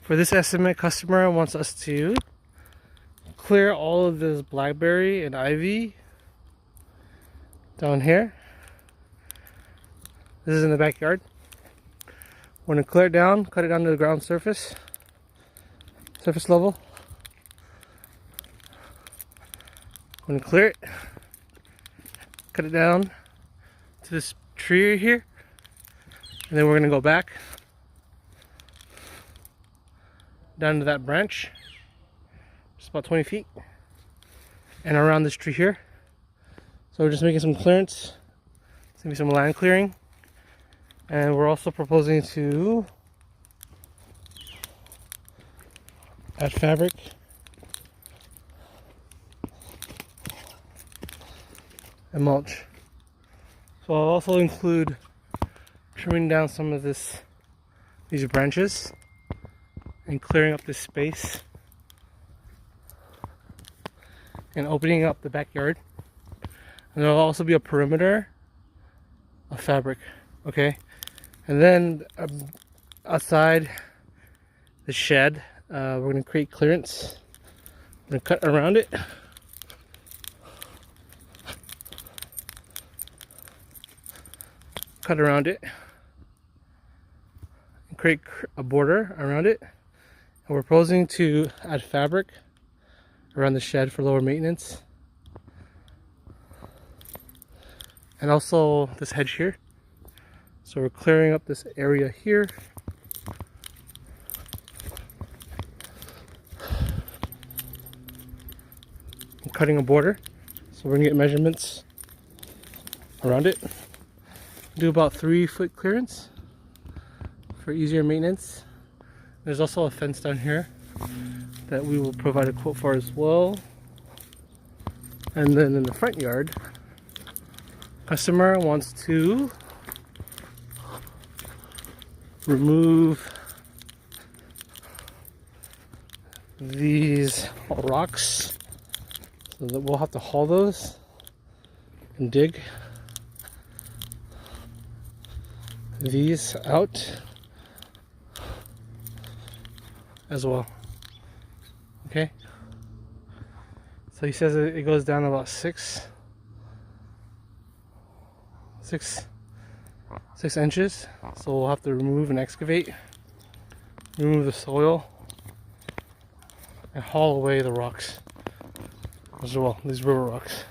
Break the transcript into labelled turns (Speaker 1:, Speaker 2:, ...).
Speaker 1: For this estimate, customer wants us to clear all of this blackberry and ivy down here. This is in the backyard. We're gonna clear it down, cut it down to the ground surface level. We're gonna clear it, cut it down to this tree right here, and then we're gonna go back down to that branch, just about 20 feet, and around this tree here. So we're just making some clearance. It's gonna be some land clearing, and we're also proposing to add fabric and mulch. So I'll also include trimming down some of these branches and clearing up this space and opening up the backyard. And there'll also be a perimeter of fabric, okay? And then outside the shed, we're gonna create clearance. We're gonna cut around it. Cut around it and create a border around it. And we're proposing to add fabric around the shed for lower maintenance. And also this hedge here. So we're clearing up this area here. And cutting a border. So we're gonna get measurements around it. Do about 3-foot clearance for easier maintenance. There's also a fence down here that we will provide a quote for as well. And then in the front yard, customer wants to remove these rocks, so that we'll have to haul those and dig these out as well. Okay, so he says it goes down about 6 inches, so we'll have to remove and excavate, remove the soil, and haul away the rocks as well, these river rocks.